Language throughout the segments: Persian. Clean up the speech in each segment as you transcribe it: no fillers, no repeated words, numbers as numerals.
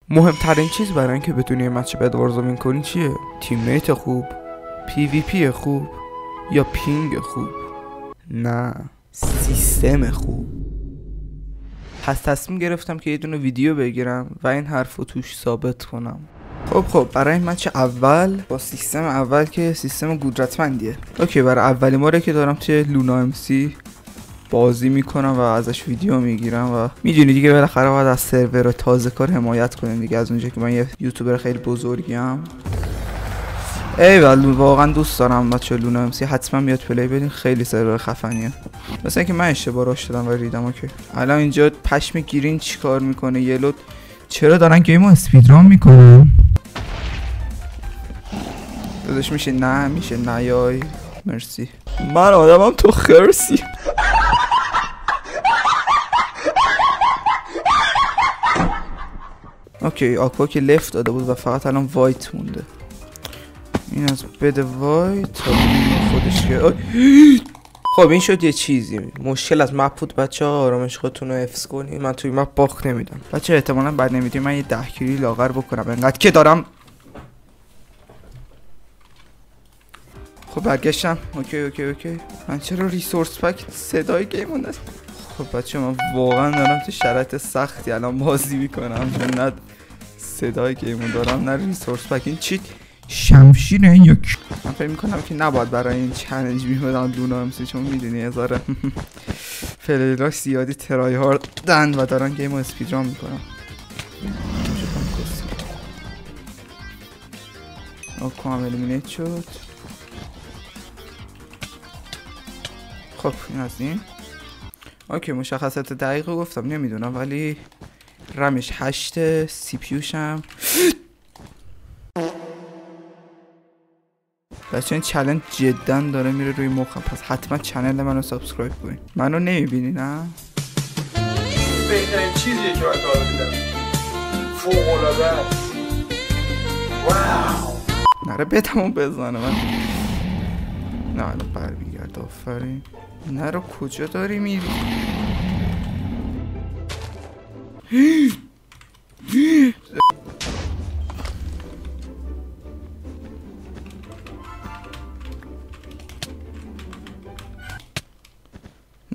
مهمترین چیز برای اینکه بتونی یه مچ بدوارز وین کنی چیه؟ تیممیت خوب، پی وی پی خوب، یا پینگ خوب؟ نه، سیستم خوب. پس تصمیم گرفتم که یه دونه ویدیو بگیرم و این حرفو توش ثابت کنم. خب برای مچ اول با سیستم اول که سیستم قدرتمندیه. اوکی، برای اولین باره که دارم توی لونا ام سی بازی میکنم و ازش ویدیو میگیرم و میدونی دیگه بالاخره باید از سرور تازه کار حمایت کنیم دیگه، از اونجا که من یه یوتیوبر خیلی بزرگم. ایول، واقعا دوست دارم بچه لونا ام سی، حتما بیاد پلی بدین، خیلی سرور خفنیه. مثلا اینکه من اشتباه راش دادم و ریدم. اوکی، الان اینجا پشم گرین چیکار میکنه؟ یلو چرا دارن گیمو اسپیدران میکنن؟ داداش میشه نه، میشه نیای. مرسی، من آدمم تو خرسی. اوکی، آکوا که لفت داده بود و فقط الان وایت مونده. این از بده وایت تا خودش که خب این شد یه چیزی. مشکل از مپ بود بچه ها، آرامش خودتون رو حفظ کنید. من توی مپ باخت نمیدم بچه، احتمالا بعد نمیدیم من یه 10 کیلو لاغر بکنم انقدر که دارم. خب برگشتم. اوکی من چرا ریسورس پک صدای گیمون است؟ خب بچه من واقعا دارم تو شرایط سختی الان بازی میکنم، نه صدای گیمون دارم نه ریسورس پک. این چی شمشیره یا من فکر میکنم که نباید برای این چالش میمدن لونا ام سی، چون میدونی هزاره پلیراش زیادی ترای هاردن و دارن گیمو اسپیدران میکنن. اوکی هم الیمینیت شد. خب این از این. اوکی، مشخصات دقیق گفتم نمیدونم، ولی رمش 8، سی پیوش هم بچه این چلنج جدا داره میره روی مخم، پس حتما چنل منو سابسکرایب کنین. منو نمیبینی نه؟ بهترین چیزیه که من تا دیدم، فوق‌العاده است. واو، نره بتمون بزنه من. نه الان برمیگرد. آفرین. نره کجا داری میری؟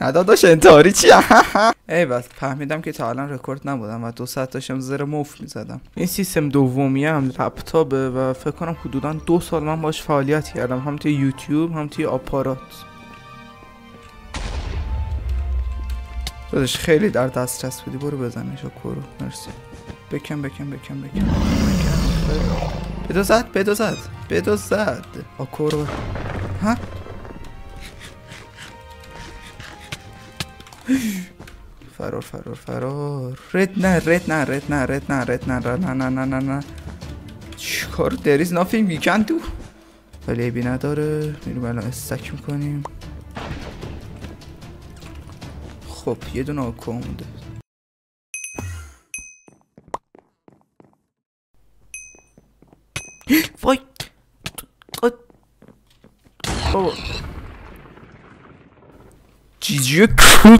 نداداش انتحاری چیه؟ ای بس فهمیدم که تا الان رکورد نبودم و 2 ساعت داشتم زر موف میزدم. این سیستم دومی هم لپتاپه و فکر کنم حدودا 2 سال من باش فعالیت کردم، هم توی یوتیوب هم توی آپارات. داداش خیلی در دسترس بودی، برو بزنش کرو. مرسی. بکن بدو زد آکورو. ها فرار. رد نه چیکار دریز نافینگ ویکند تو، ولی ایبی نداره. میریم الان استک میکنیم. خب یه دونه آکوا مونده. وای جیجی بنام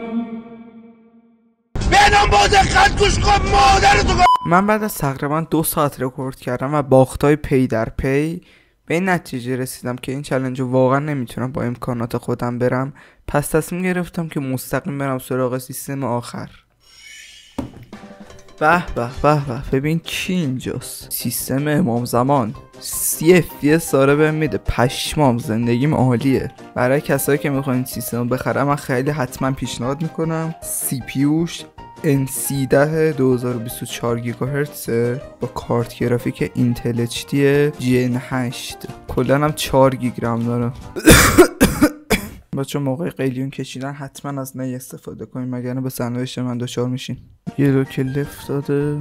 با دقت گوش کن مادرتو. من بعد از تقریبا 2 ساعت رکورد کردم و باختای پی در پی به این نتیجه رسیدم که این چالش رو واقعا نمیتونم با امکانات خودم برم، پس تصمیم گرفتم که مستقیم برم سراغ سیستم آخر. به ببین کی اینجاست؟ سیستم امام زمان. 30 FPS داره بهم میده، پشمام، زندگیم عالیه. برای کسایی که میخواین سیستم رو بخرم من خیلی حتما پیشنهاد میکنم. سی پی یوش NC10 2024 گیگاهرتز با کارت گرافیک اینتل HD جن 8، کلا هم 4 گیگ رم داره. بچه موقع قلیون کشیدن حتما از نی استفاده کنیم، مگر نه به سرنوشت من دچار میشین. یه رو که لفت داده.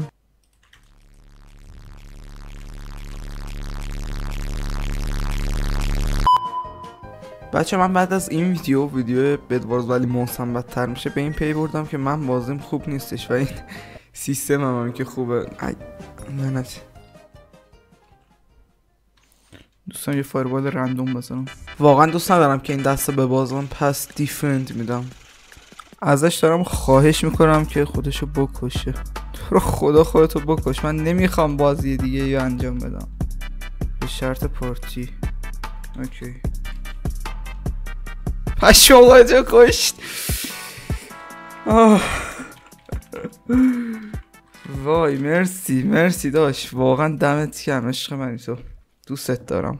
بچه من بعد از این ویدیو بدوارز ولی موسم بدتر میشه به این پی بردم که من بازیم خوب نیستش و این سیستم هم که خوبه. منت دوستان یه فایربال رندوم بزنم. واقعا دوست ندارم که این دسته به بازم، پس دیفند میدم. ازش دارم خواهش میکنم که خودشو بکشه. تو رو خدا خودتو بکش، من نمیخوام بازی دیگه یا انجام بدم به شرط پارتی. اوکی پشمام جا کشت. وای مرسی داشت، واقعا دمت گرم عشق منی، تو دوست دارم.